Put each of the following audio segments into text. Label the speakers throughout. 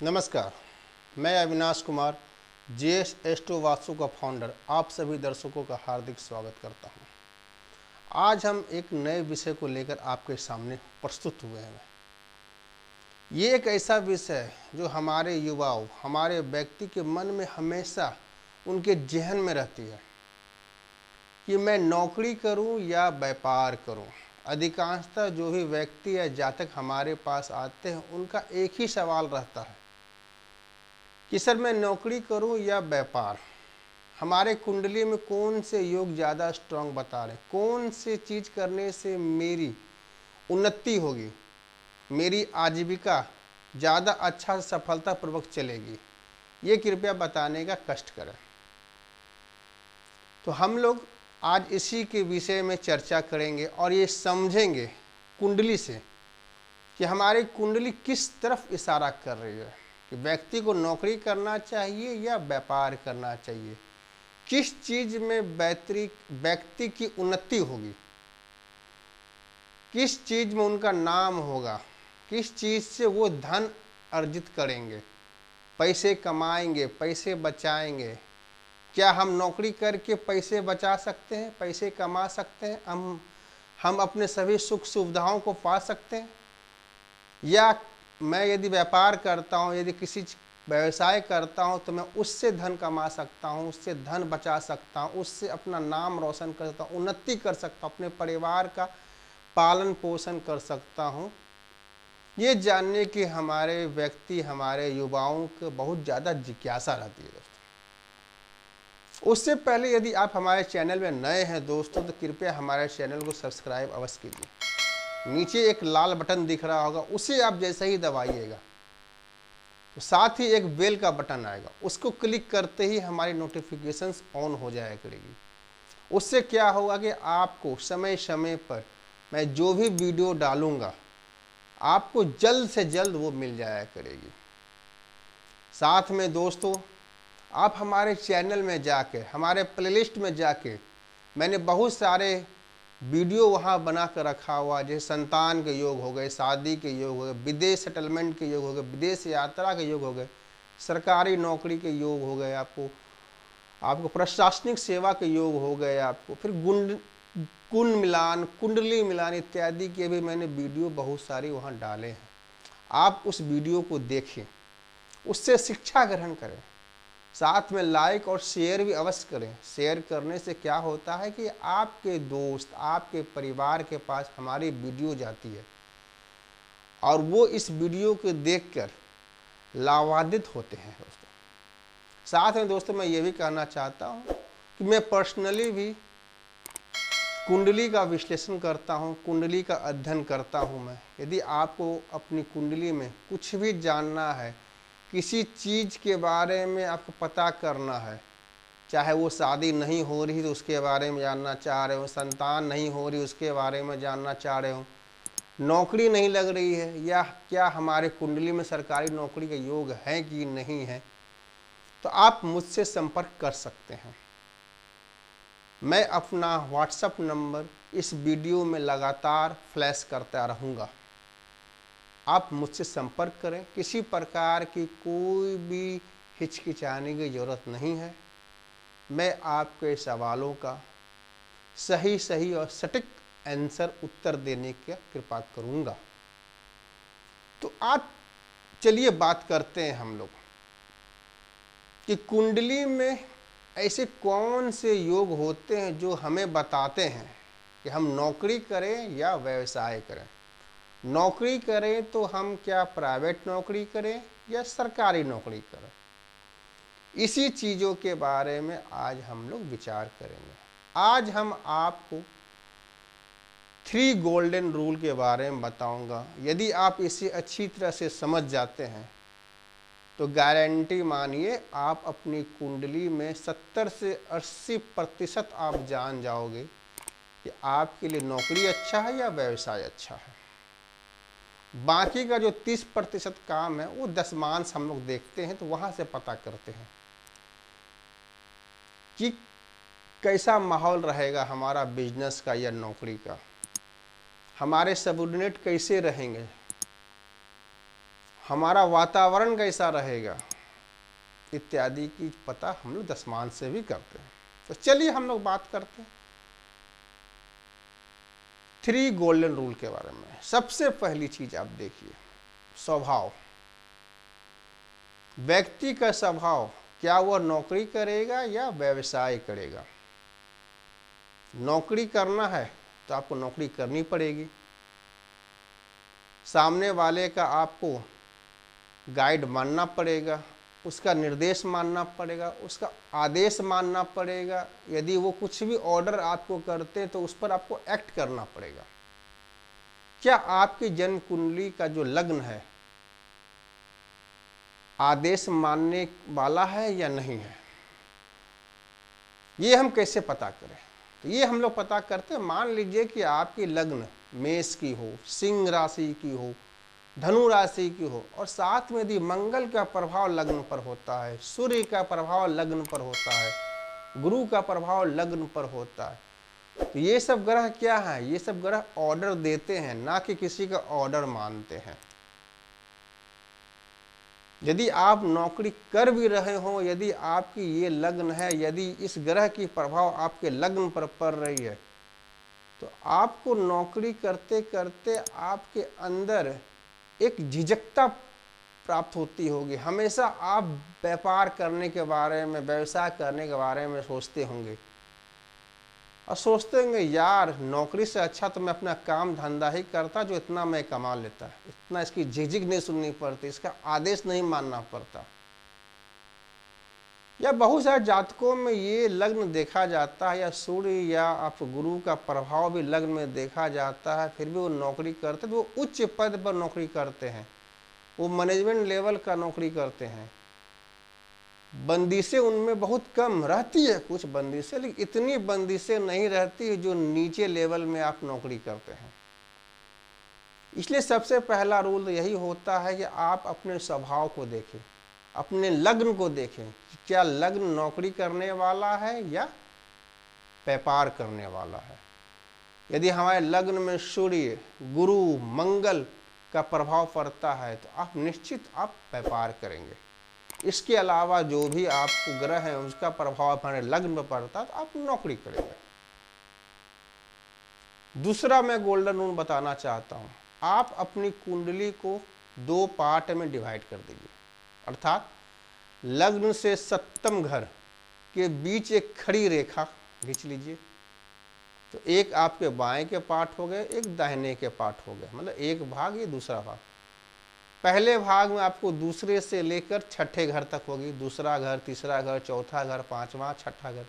Speaker 1: नमस्कार, मैं Avinash Kumar JS astro vastu का फाउंडर आप सभी दर्शकों का हार्दिक स्वागत करता हूं। आज हम एक नए विषय को लेकर आपके सामने प्रस्तुत हुए हैं। ये एक ऐसा विषय है जो हमारे युवाओं, हमारे व्यक्ति के मन में हमेशा उनके जेहन में रहती है कि मैं नौकरी करूं या व्यापार करूं। अधिकांशतः जो भी व्यक्ति या जातक हमारे पास आते हैं उनका एक ही सवाल रहता है कि सर मैं नौकरी करूं या व्यापार। हमारे कुंडली में कौन से योग ज़्यादा स्ट्रांग बता रहे, कौन से चीज़ करने से मेरी उन्नति होगी, मेरी आजीविका ज़्यादा अच्छा सफलतापूर्वक चलेगी, ये कृपया बताने का कष्ट करें। तो हम लोग आज इसी के विषय में चर्चा करेंगे और ये समझेंगे कुंडली से कि हमारी कुंडली किस तरफ इशारा कर रही है कि व्यक्ति को नौकरी करना चाहिए या व्यापार करना चाहिए, किस चीज़ में व्यक्ति की उन्नति होगी, किस चीज़ में उनका नाम होगा, किस चीज़ से वो धन अर्जित करेंगे, पैसे कमाएंगे, पैसे बचाएंगे। क्या हम नौकरी करके पैसे बचा सकते हैं, पैसे कमा सकते हैं, हम अपने सभी सुख सुविधाओं को पा सकते हैं? या मैं यदि व्यापार करता हूँ, यदि किसी व्यवसाय करता हूँ तो मैं उससे धन कमा सकता हूँ, उससे धन बचा सकता हूँ, उससे अपना नाम रोशन कर सकता हूँ, उन्नति कर सकता हूँ, अपने परिवार का पालन पोषण कर सकता हूँ। ये जानने की हमारे व्यक्ति, हमारे युवाओं को बहुत ज़्यादा जिज्ञासा रहती है दोस्तों। उससे पहले यदि आप हमारे चैनल में नए हैं दोस्तों तो कृपया हमारे चैनल को सब्सक्राइब अवश्य कीजिए। नीचे एक लाल बटन दिख रहा होगा, उसे आप जैसे ही दबाइएगा तो साथ ही एक बेल का बटन आएगा, उसको क्लिक करते ही हमारी नोटिफिकेशंस ऑन हो जाया करेगी। उससे क्या होगा कि आपको समय समय पर मैं जो भी वीडियो डालूंगा आपको जल्द से जल्द वो मिल जाया करेगी। साथ में दोस्तों आप हमारे चैनल में जाके, हमारे प्लेलिस्ट में जाके मैंने बहुत सारे वीडियो वहाँ बना कर रखा हुआ, जैसे संतान के योग हो गए, शादी के योग हो गए, विदेश सेटलमेंट के योग हो गए, विदेश यात्रा के योग हो गए, सरकारी नौकरी के योग हो गए, आपको प्रशासनिक सेवा के योग हो गए, आपको फिर कुंड मिलान, कुंडली मिलान इत्यादि के भी मैंने वीडियो बहुत सारी वहाँ डाले हैं। आप उस वीडियो को देखें, उससे शिक्षा ग्रहण करें, साथ में लाइक और शेयर भी अवश्य करें। शेयर करने से क्या होता है कि आपके दोस्त, आपके परिवार के पास हमारी वीडियो जाती है और वो इस वीडियो को देखकर लाभान्वित होते हैं दोस्तों। साथ में दोस्तों मैं ये भी कहना चाहता हूँ कि मैं पर्सनली भी कुंडली का विश्लेषण करता हूँ, कुंडली का अध्ययन करता हूँ मैं। यदि आपको अपनी कुंडली में कुछ भी जानना है, किसी चीज़ के बारे में आपको पता करना है, चाहे वो शादी नहीं हो रही तो उसके बारे में जानना चाह रहे हो, संतान नहीं हो रही उसके बारे में जानना चाह रहे हो, नौकरी नहीं लग रही है या क्या हमारे कुंडली में सरकारी नौकरी का योग है कि नहीं है, तो आप मुझसे संपर्क कर सकते हैं। मैं अपना व्हाट्सएप नंबर इस वीडियो में लगातार फ्लैश करता रहूँगा। आप मुझसे संपर्क करें, किसी प्रकार की कोई भी हिचकिचाने की ज़रूरत नहीं है। मैं आपके सवालों का सही और सटीक आंसर उत्तर देने की कृपा करूँगा। तो आज चलिए बात करते हैं हम लोग कि कुंडली में ऐसे कौन से योग होते हैं जो हमें बताते हैं कि हम नौकरी करें या व्यवसाय करें। नौकरी करें तो हम क्या प्राइवेट नौकरी करें या सरकारी नौकरी करें, इसी चीज़ों के बारे में आज हम लोग विचार करेंगे। आज हम आपको 3 गोल्डन रूल के बारे में बताऊंगा। यदि आप इसे अच्छी तरह से समझ जाते हैं तो गारंटी मानिए आप अपनी कुंडली में 70 से 80% आप जान जाओगे कि आपके लिए नौकरी अच्छा है या व्यवसाय अच्छा है। बाकी का जो 30% काम है वो दशमांश हम लोग देखते हैं, तो वहाँ से पता करते हैं कि कैसा माहौल रहेगा हमारा बिजनेस का या नौकरी का, हमारे सबऑर्डिनेट कैसे रहेंगे, हमारा वातावरण कैसा रहेगा इत्यादि की पता हम लोग दशमान से भी करते हैं। तो चलिए हम लोग बात करते हैं 3 गोल्डन रूल के बारे में। सबसे पहली चीज आप देखिए, स्वभाव। व्यक्ति का स्वभाव, क्या वह नौकरी करेगा या व्यवसाय करेगा। नौकरी करना है तो आपको नौकरी करनी पड़ेगी, सामने वाले का आपको गाइड मानना पड़ेगा, उसका निर्देश मानना पड़ेगा, उसका आदेश मानना पड़ेगा। यदि वो कुछ भी ऑर्डर आपको करते हैं तो उस पर आपको एक्ट करना पड़ेगा। क्या आपकी जन्म कुंडली का जो लग्न है आदेश मानने वाला है या नहीं है, ये हम कैसे पता करें। तो ये हम लोग पता करते हैं, मान लीजिए कि आपकी लग्न मेष की हो, सिंह राशि की हो, धनु राशि की हो, और साथ में यदि मंगल का प्रभाव लग्न पर होता है, सूर्य का प्रभाव लग्न पर होता है, गुरु का प्रभाव लग्न पर होता है, तो ये सब ग्रह क्या है, ये सब ग्रह ऑर्डर देते हैं, ना कि किसी का ऑर्डर मानते हैं। यदि आप नौकरी कर भी रहे हो, यदि आपकी ये लग्न है, यदि इस ग्रह की प्रभाव आपके लग्न पर पड़ रही है, तो आपको नौकरी करते करते आपके अंदर एक झिझकता प्राप्त होती होगी। हमेशा आप व्यापार करने के बारे में, व्यवसाय करने के बारे में सोचते होंगे, और सोचते होंगे यार नौकरी से अच्छा तो मैं अपना काम धंधा ही करता, जो इतना मैं कमा लेता, इतना इसकी झिझक नहीं सुननी पड़ती, इसका आदेश नहीं मानना पड़ता। या बहुत सारे जातकों में ये लग्न देखा जाता है, या सूर्य या आप गुरु का प्रभाव भी लग्न में देखा जाता है, फिर भी वो नौकरी करते, तो वो उच्च पद पर नौकरी करते हैं, वो मैनेजमेंट लेवल का नौकरी करते हैं। बंदिशें उनमें बहुत कम रहती है, कुछ बंदिशें, लेकिन इतनी बंदिशें नहीं रहती है जो नीचे लेवल में आप नौकरी करते हैं। इसलिए सबसे पहला रूल यही होता है कि आप अपने स्वभाव को देखें, अपने लग्न को देखें कि क्या लग्न नौकरी करने वाला है या व्यापार करने वाला है। यदि हमारे लग्न में सूर्य, गुरु, मंगल का प्रभाव पड़ता है तो आप निश्चित आप व्यापार करेंगे। इसके अलावा जो भी आपको ग्रह है उसका प्रभाव हमारे लग्न में पड़ता है तो आप नौकरी करेंगे। दूसरा मैं गोल्डन रूल बताना चाहता हूं, आप अपनी कुंडली को 2 पार्ट में डिवाइड कर दीजिए, अर्थात लग्न से 7वें घर के बीच एक खड़ी रेखा खींच लीजिए। तो एक आपके बाएं के पार्ट हो गए, एक दाहिने के पार्ट हो गए, मतलब एक भाग, ये दूसरा भाग। पहले भाग में आपको दूसरे से लेकर 6ठे घर तक होगी, दूसरा घर, तीसरा घर, चौथा घर, 5वां, 6ठा घर।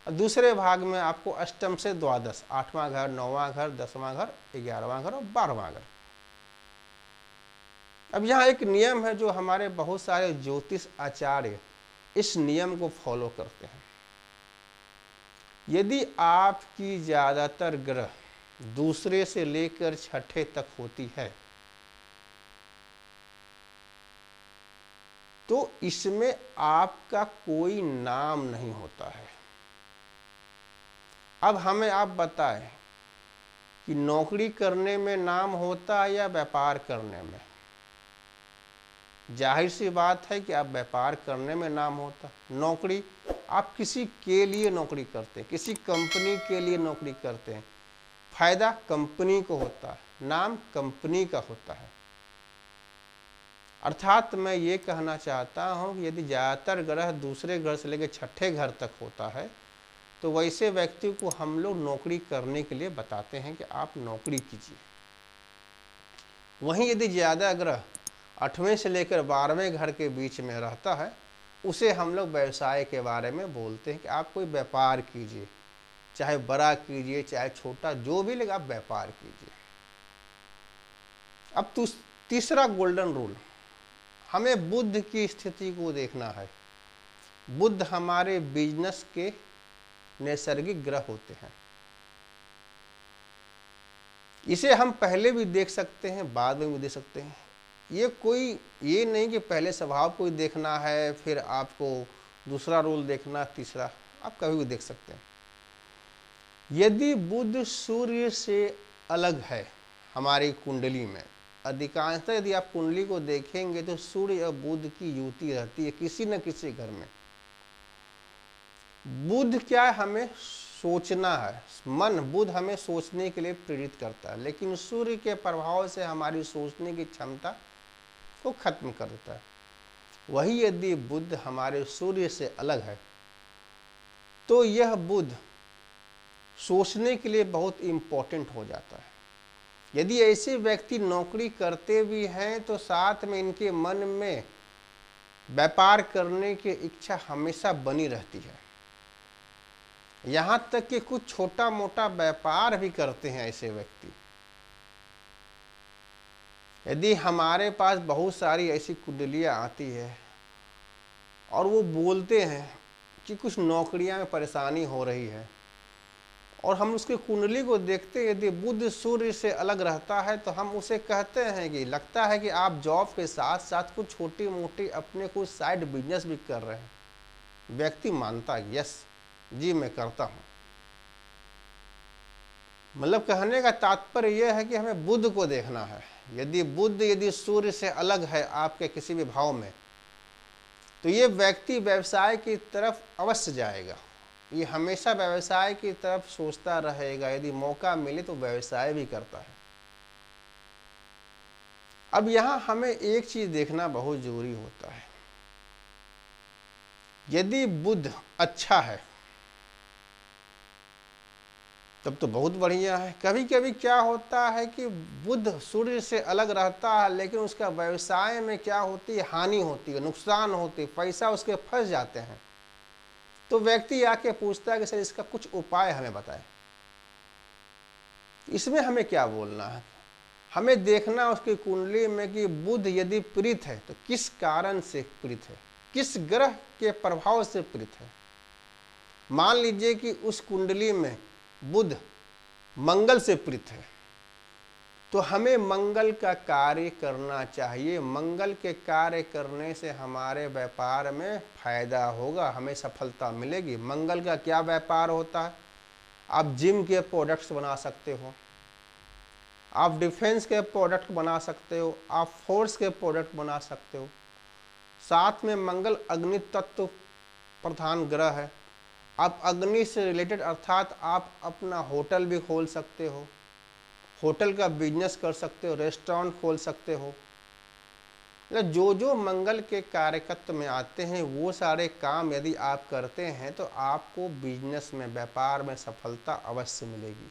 Speaker 1: और दूसरे भाग में आपको अष्टम से द्वादश, 8वां घर, 9वां घर, 10वां घर, 11वां घर और 12वां घर। अब यहाँ एक नियम है जो हमारे बहुत सारे ज्योतिष आचार्य इस नियम को फॉलो करते हैं। यदि आपकी ज्यादातर ग्रह दूसरे से लेकर 6ठे तक होती है तो इसमें आपका कोई नाम नहीं होता है। अब हमें आप बताएं कि नौकरी करने में नाम होता है या व्यापार करने में। जाहिर सी बात है कि आप व्यापार करने में नाम होता। नौकरी आप किसी के लिए नौकरी करते हैं, किसी कंपनी के लिए नौकरी करते हैं, फायदा कंपनी को होता है, नाम कंपनी का होता है। अर्थात मैं ये कहना चाहता हूँ कि यदि ज़्यादातर ग्रह दूसरे घर से लेकर 6ठे घर तक होता है तो वैसे व्यक्ति को हम लोग नौकरी करने के लिए बताते हैं कि आप नौकरी कीजिए। वहीं यदि ज़्यादा ग्रह 8वें से लेकर 12वें घर के बीच में रहता है उसे हम लोग व्यवसाय के बारे में बोलते हैं कि आप कोई व्यापार कीजिए, चाहे बड़ा कीजिए चाहे छोटा, जो भी लगे आप व्यापार कीजिए। अब तीसरा गोल्डन रूल, हमें बुध की स्थिति को देखना है। बुध हमारे बिजनेस के नैसर्गिक ग्रह होते हैं। इसे हम पहले भी देख सकते हैं, बाद में भी देख सकते हैं। ये नहीं कि पहले स्वभाव को ही देखना है फिर आपको दूसरा रूल देखना, तीसरा, आप कभी भी देख सकते हैं। यदि बुध सूर्य से अलग है हमारी कुंडली में, अधिकांशतः यदि आप कुंडली को देखेंगे तो सूर्य और बुध की युति रहती है किसी न किसी घर में। बुध क्या है, हमें सोचना है, मन बुध हमें सोचने के लिए प्रेरित करता है, लेकिन सूर्य के प्रभाव से हमारी सोचने की क्षमता को खत्म कर देता है। वही यदि बुध हमारे सूर्य से अलग है तो यह बुध सोचने के लिए बहुत इम्पोर्टेंट हो जाता है। यदि ऐसे व्यक्ति नौकरी करते भी हैं तो साथ में इनके मन में व्यापार करने की इच्छा हमेशा बनी रहती है, यहाँ तक कि कुछ छोटा मोटा व्यापार भी करते हैं ऐसे व्यक्ति। यदि हमारे पास बहुत सारी ऐसी कुंडलियाँ आती है और वो बोलते हैं कि कुछ नौकरियां में परेशानी हो रही है और हम उसकी कुंडली को देखते हैं, यदि बुध सूर्य से अलग रहता है तो हम उसे कहते हैं कि लगता है कि आप जॉब के साथ साथ कुछ छोटी मोटी अपने कुछ साइड बिजनेस भी कर रहे हैं। व्यक्ति मानता है यस जी मैं करता हूँ। मतलब कहने का तात्पर्य यह है कि हमें बुध को देखना है। यदि बुध यदि सूर्य से अलग है आपके किसी भी भाव में तो ये व्यक्ति व्यवसाय की तरफ अवश्य जाएगा, ये हमेशा व्यवसाय की तरफ सोचता रहेगा, यदि मौका मिले तो व्यवसाय भी करता है। अब यहाँ हमें एक चीज देखना बहुत जरूरी होता है, यदि बुध अच्छा है तब तो बहुत बढ़िया है। कभी कभी क्या होता है कि बुध सूर्य से अलग रहता है लेकिन उसका व्यवसाय में क्या होती है, हानि होती है, नुकसान होती है, पैसा उसके फंस जाते हैं। तो व्यक्ति आके पूछता है कि सर इसका कुछ उपाय हमें बताएं। इसमें हमें क्या बोलना है, हमें देखना उसकी कुंडली में कि बुध यदि पीड़ित है तो किस कारण से पीड़ित है, किस ग्रह के प्रभाव से पीड़ित है। मान लीजिए कि उस कुंडली में बुध मंगल से पीड़ित है तो हमें मंगल का कार्य करना चाहिए। मंगल के कार्य करने से हमारे व्यापार में फायदा होगा, हमें सफलता मिलेगी। मंगल का क्या व्यापार होता है, आप जिम के प्रोडक्ट्स बना सकते हो, आप डिफेंस के प्रोडक्ट बना सकते हो, आप फोर्स के प्रोडक्ट बना सकते हो। साथ में मंगल अग्नि तत्व प्रधान ग्रह है, आप अग्नि से रिलेटेड अर्थात आप अपना होटल भी खोल सकते हो, होटल का बिजनेस कर सकते हो, रेस्टोरेंट खोल सकते हो। मतलब जो जो मंगल के कार्यकत्व में आते हैं वो सारे काम यदि आप करते हैं तो आपको बिजनेस में व्यापार में सफलता अवश्य मिलेगी।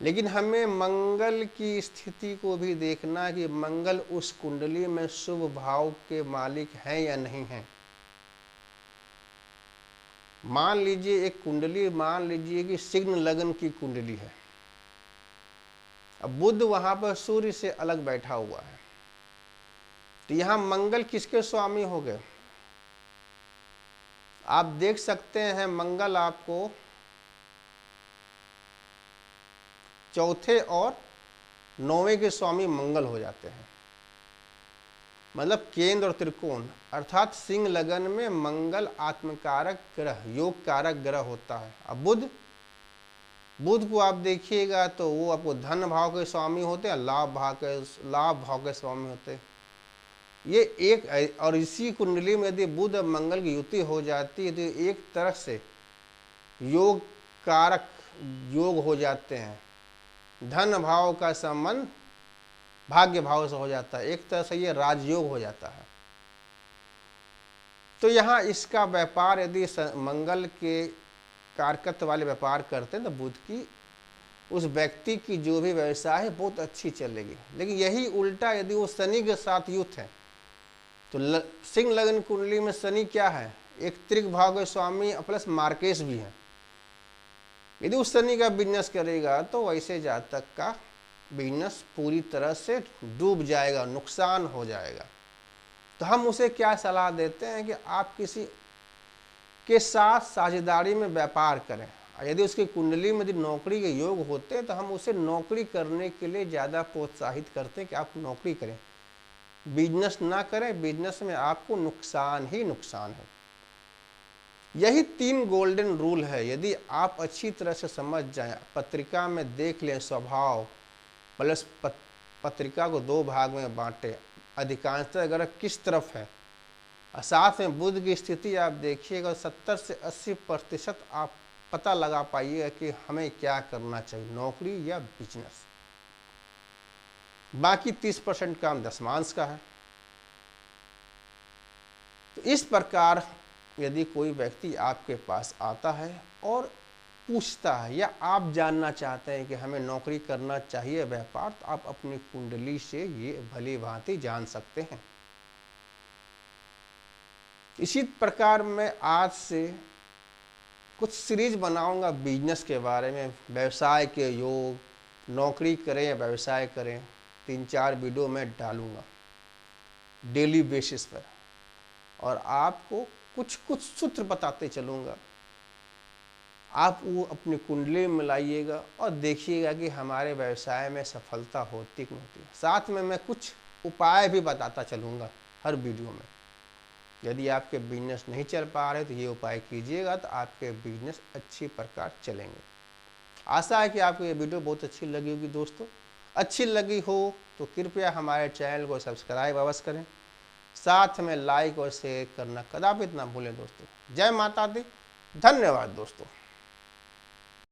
Speaker 1: लेकिन हमें मंगल की स्थिति को भी देखना कि मंगल उस कुंडली में शुभ भाव के मालिक हैं या नहीं हैं। मान लीजिए एक कुंडली, मान लीजिए कि सिग्न लगन की कुंडली है, अब बुध वहां पर सूर्य से अलग बैठा हुआ है तो यहां मंगल किसके स्वामी हो गए। आप देख सकते हैं मंगल आपको चौथे और नौवें के स्वामी मंगल हो जाते हैं। मतलब केंद्र और त्रिकोण अर्थात सिंह लगन में मंगल आत्मकारक ग्रह, योग कारक ग्रह होता है। अब बुध को आप देखिएगा तो वो आपको धन भाव के स्वामी होते हैं, लाभ भाव के स्वामी होते हैं। ये एक, और इसी कुंडली में यदि बुध और मंगल की युति हो जाती है तो एक तरह से योग कारक योग हो जाते हैं। धन भाव का संबंध भाग्य भाव से हो जाता है, एक तरह से ये राजयोग हो जाता है। तो यहाँ इसका व्यापार यदि मंगल के कारकत्व वाले व्यापार करते हैं तो बुध की उस व्यक्ति की जो भी व्यवसाय है बहुत अच्छी चलेगी। लेकिन यही उल्टा यदि वो शनि के साथ युत है तो सिंह लगन कुंडली में शनि क्या है, एक त्रिक भाव के स्वामी प्लस मार्केश भी है। यदि उस शनि का बिजनेस करेगा तो वैसे जातक का बिजनेस पूरी तरह से डूब जाएगा, नुकसान हो जाएगा। तो हम उसे क्या सलाह देते हैं कि आप किसी के साथ साझेदारी में व्यापार करें। यदि उसकी कुंडली में यदि नौकरी के योग होते हैं तो हम उसे नौकरी करने के लिए ज़्यादा प्रोत्साहित करते हैं कि आप नौकरी करें, बिजनेस ना करें, बिजनेस में आपको नुकसान ही नुकसान है। यही 3 गोल्डन रूल है, यदि आप अच्छी तरह से समझ जाएं, पत्रिका में देख लें, स्वभाव प्लस पत्रिका को 2 भाग में बांटे, अधिकांशतः ग्रह किस तरफ है, और साथ में बुध की स्थिति आप देखिएगा। 70 से 80% आप पता लगा पाइएगा कि हमें क्या करना चाहिए, नौकरी या बिजनेस। बाकी 30% काम दशमांश का है। तो इस प्रकार यदि कोई व्यक्ति आपके पास आता है और पूछता है या आप जानना चाहते हैं कि हमें नौकरी करना चाहिए व्यापार, तो आप अपनी कुंडली से ये भली भांति जान सकते हैं। इसी प्रकार मैं आज से कुछ सीरीज बनाऊंगा बिजनेस के बारे में, व्यवसाय के योग, नौकरी करें या व्यवसाय करें, 3-4 वीडियो मैं डालूंगा डेली बेसिस पर, और आपको कुछ कुछ सूत्र बताते चलूँगा। आप वो अपनी कुंडली में लाइएगा और देखिएगा कि हमारे व्यवसाय में सफलता होती कि नहीं होती। साथ में मैं कुछ उपाय भी बताता चलूँगा हर वीडियो में। यदि आपके बिजनेस नहीं चल पा रहे तो ये उपाय कीजिएगा, तो आपके बिजनेस अच्छी प्रकार चलेंगे। आशा है कि आपको ये वीडियो बहुत अच्छी लगी होगी दोस्तों। अच्छी लगी हो तो कृपया हमारे चैनल को सब्सक्राइब अवश्य करें, साथ में लाइक और शेयर करना कदापि ना भूलें दोस्तों। जय माता दी, धन्यवाद दोस्तों।